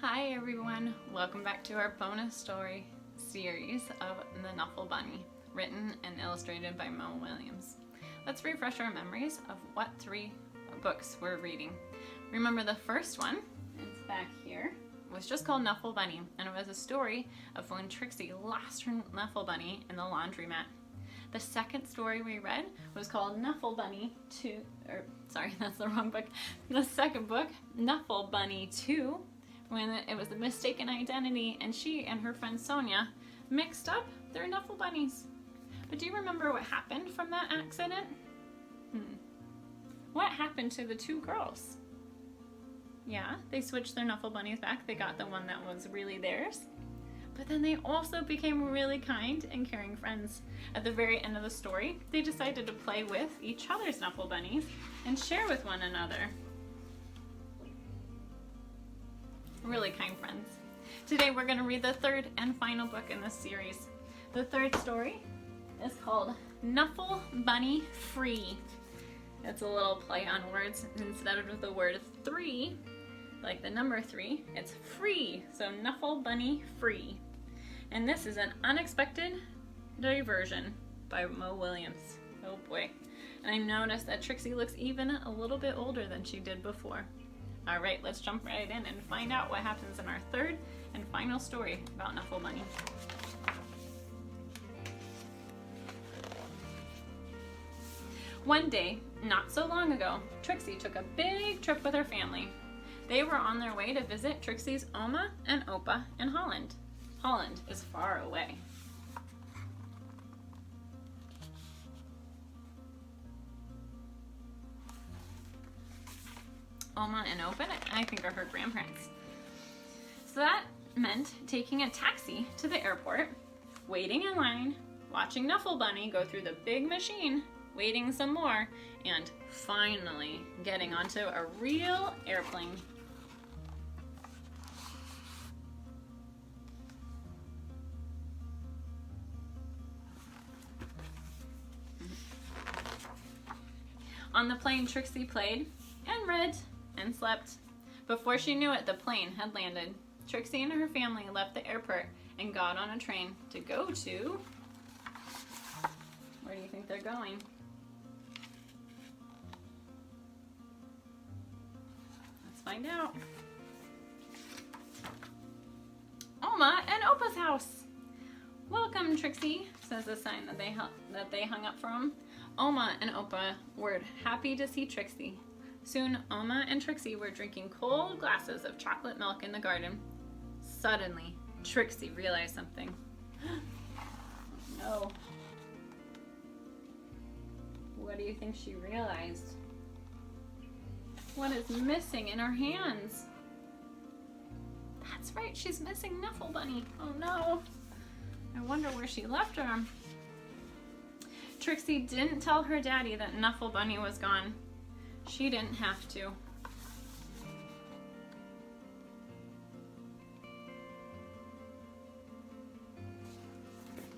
Hi everyone, welcome back to our bonus story series of the Knuffle Bunny, written and illustrated by Willems. Let's refresh our memories of what 3 books we're reading. Remember the first one, it's back here, was just called Knuffle Bunny, and it was a story of when Trixie lost her Knuffle Bunny in the laundromat. The second story we read was called Knuffle Bunny 2, that's the wrong book. The second book, Knuffle Bunny 2, when it was the mistaken identity and she and her friend Sonia mixed up their Knuffle Bunnies. But do you remember what happened from that accident? What happened to the 2 girls? Yeah, they switched their Knuffle Bunnies back. They got the one that was really theirs. But then they also became really kind and caring friends. At the very end of the story, they decided to play with each other's Knuffle Bunnies and share with one another. Really kind friends. Today we're going to read the 3rd and final book in this series. The 3rd story is called Knuffle Bunny Free. It's a little play on words. Instead of the word 3, like the number 3, it's free. So Knuffle Bunny Free. And this is an unexpected diversion by Willems. Oh boy. And I noticed that Trixie looks even a little bit older than she did before. Alright, let's jump right in and find out what happens in our 3rd and final story about Knuffle Bunny. One day, not so long ago, Trixie took a big trip with her family. They were on their way to visit Trixie's Oma and Opa in Holland. Holland is far away. Oma and Opa, I think, are her grandparents. So that meant taking a taxi to the airport, waiting in line, watching Knuffle Bunny go through the big machine, waiting some more, and finally getting onto a real airplane. On the plane, Trixie played and read and slept. Before she knew it, the plane had landed. Trixie and her family left the airport and got on a train to go to... Where do you think they're going? Let's find out. Oma and Opa's house. Welcome, Trixie, says the sign that they hung up for them. Oma and Opa were happy to see Trixie. Soon, Oma and Trixie were drinking cold glasses of chocolate milk in the garden. Suddenly, Trixie realized something. No. What do you think she realized? What is missing in her hands? That's right, she's missing Knuffle Bunny. Oh no. I wonder where she left her. Trixie didn't tell her daddy that Knuffle Bunny was gone. She didn't have to.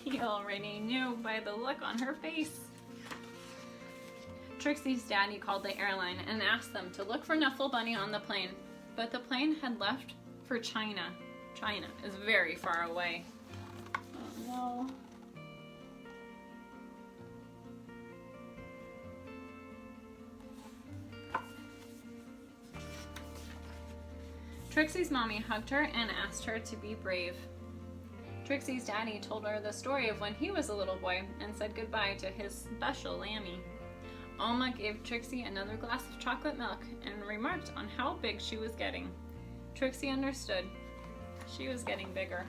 He already knew by the look on her face. Trixie's daddy called the airline and asked them to look for Knuffle Bunny on the plane, but the plane had left for China. China is very far away. Oh no. Trixie's mommy hugged her and asked her to be brave. Trixie's daddy told her the story of when he was a little boy and said goodbye to his special Lammy. Oma gave Trixie another glass of chocolate milk and remarked on how big she was getting. Trixie understood. She was getting bigger.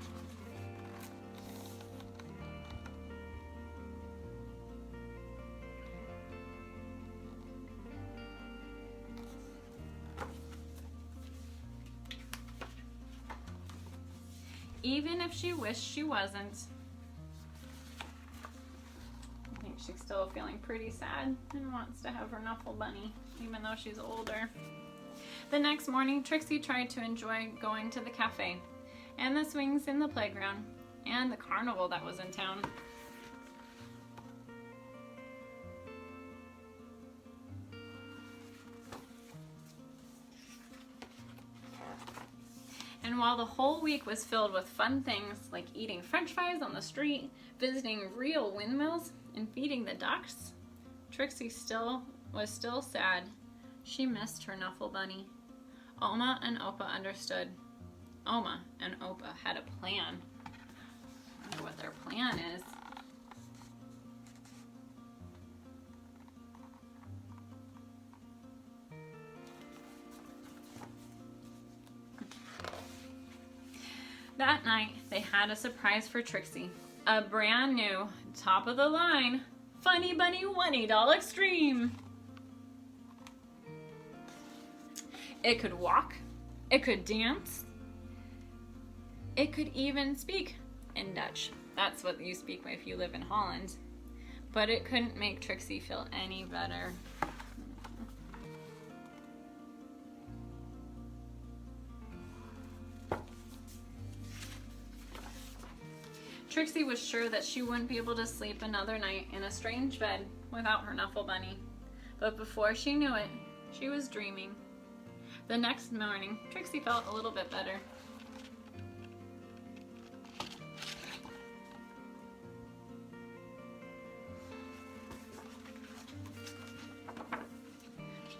Even if she wished she wasn't. I think she's still feeling pretty sad and wants to have her Knuffle Bunny, even though she's older. The next morning, Trixie tried to enjoy going to the cafe, and the swings in the playground, and the carnival that was in town. And And while the whole week was filled with fun things like eating french fries on the street, visiting real windmills, and feeding the ducks, Trixie was still sad. She missed her Knuffle Bunny. Oma and Opa understood. Oma and Opa had a plan. I wonder what their plan is. That night, they had a surprise for Trixie. A brand new, top of the line, Funny Bunny $20 Extreme. It could walk, it could dance, it could even speak in Dutch. That's what you speak if you live in Holland. But it couldn't make Trixie feel any better. Trixie was sure that she wouldn't be able to sleep another night in a strange bed without her Knuffle Bunny. But before she knew it, she was dreaming. The next morning, Trixie felt a little bit better.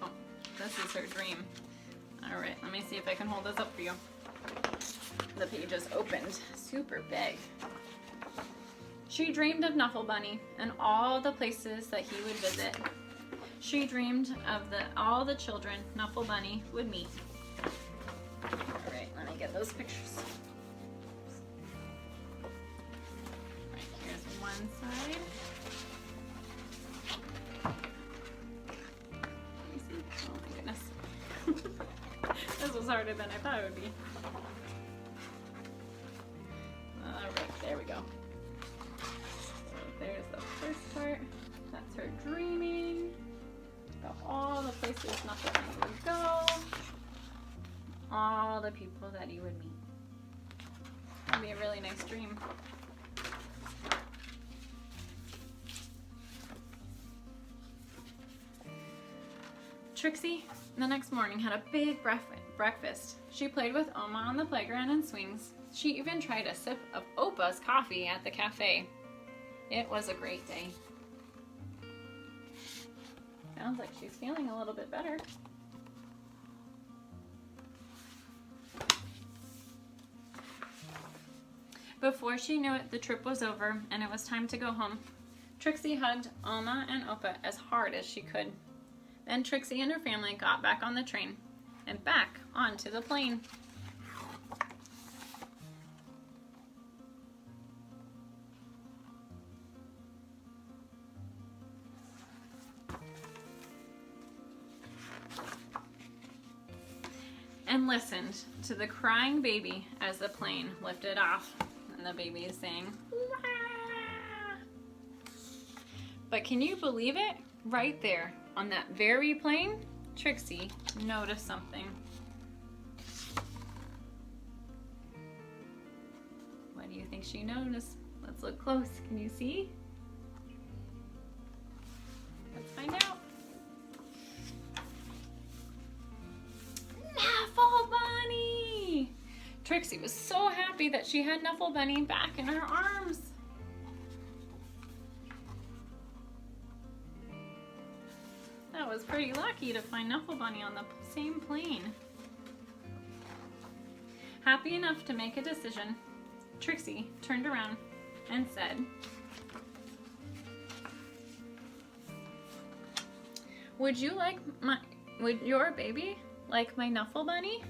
Oh, this is her dream. All right, let me see if I can hold this up for you. The page is opened, super big. She dreamed of Knuffle Bunny and all the places that he would visit. She dreamed of all the children Knuffle Bunny would meet. All right, let me get those pictures. All right, here's one side. Let me see. Oh my goodness. This was harder than I thought it would be. All right, there we go. There's the first part. That's her dreaming about all the places Knuffle Bunny would go, all the people that he would meet. That'd be a really nice dream. Trixie, the next morning, had a big breakfast. She played with Oma on the playground and swings. She even tried a sip of Opa's coffee at the cafe. It was a great day. Sounds like she's feeling a little bit better. Before she knew it, the trip was over and it was time to go home. Trixie hugged Oma and Opa as hard as she could. Then Trixie and her family got back on the train and back onto the plane. And listened to the crying baby as the plane lifted off. And the baby is saying, "Wah!" But can you believe it? Right there, on that very plane, Trixie noticed something. What do you think she noticed? Let's look close. Can you see? Let's find out. Knuffle Bunny! Trixie was so happy that she had Knuffle Bunny back in her arms. That was pretty lucky to find Knuffle Bunny on the same plane. Happy enough to make a decision, Trixie turned around and said, Would your baby like my Knuffle Bunny?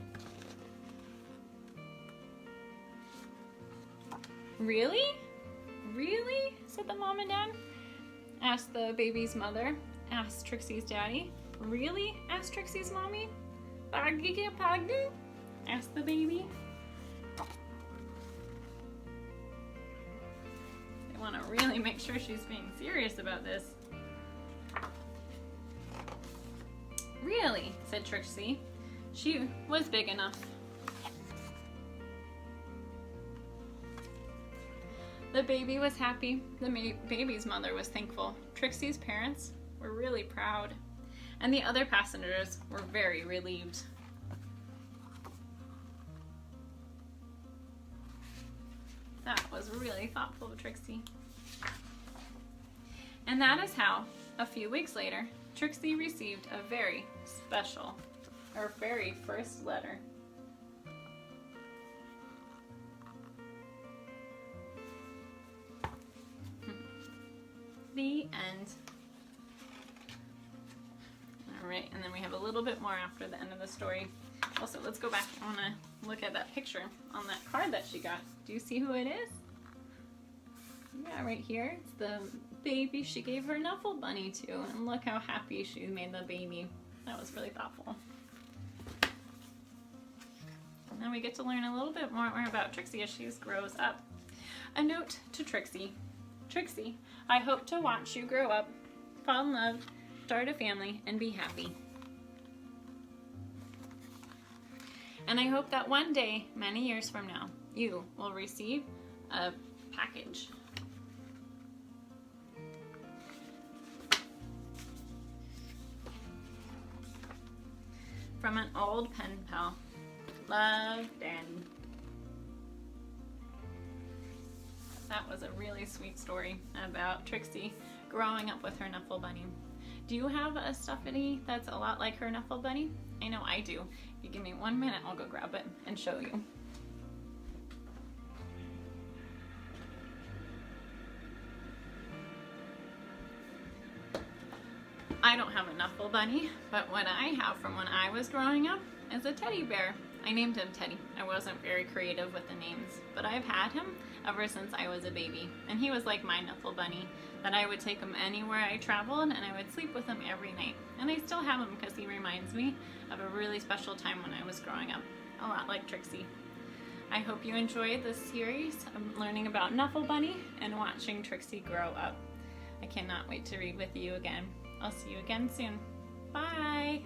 Really? Really? Said the mom and dad. Asked the baby's mother. Asked Trixie's daddy. Really? Asked Trixie's mommy. Paggy paggy? Asked the baby. They want to really make sure she's being serious about this. Really? Said Trixie. She was big enough. The baby was happy. The baby's mother was thankful. Trixie's parents were really proud. And the other passengers were very relieved. was really thoughtful of Trixie. And that is how, a few weeks later, Trixie received a very special, her very first letter. The end. Alright, and then we have a little bit more after the end of the story. Also, let's go back. I want to look at that picture on that card that she got. Do you see who it is? Yeah, right here. It's the baby she gave her Knuffle Bunny to. And look how happy she made the baby. That was really thoughtful. Now we get to learn a little bit more about Trixie as she grows up. A note to Trixie. Trixie, I hope to watch you grow up, fall in love, start a family, and be happy. And I hope that one day, many years from now, you will receive a package. From an old pen pal. Love, Danny. That was a really sweet story about Trixie growing up with her Knuffle Bunny. Do you have a stuffity that's a lot like her Knuffle Bunny? I know I do. If you give me 1 minute, I'll go grab it and show you. I don't have a Knuffle Bunny, but what I have from when I was growing up is a teddy bear. I named him Teddy. I wasn't very creative with the names, but I've had him ever since I was a baby. And he was like my Knuffle Bunny, that I would take him anywhere I traveled and I would sleep with him every night. And I still have him because he reminds me of a really special time when I was growing up, a lot like Trixie. I hope you enjoyed this series of learning about Knuffle Bunny and watching Trixie grow up. I cannot wait to read with you again. I'll see you again soon. Bye!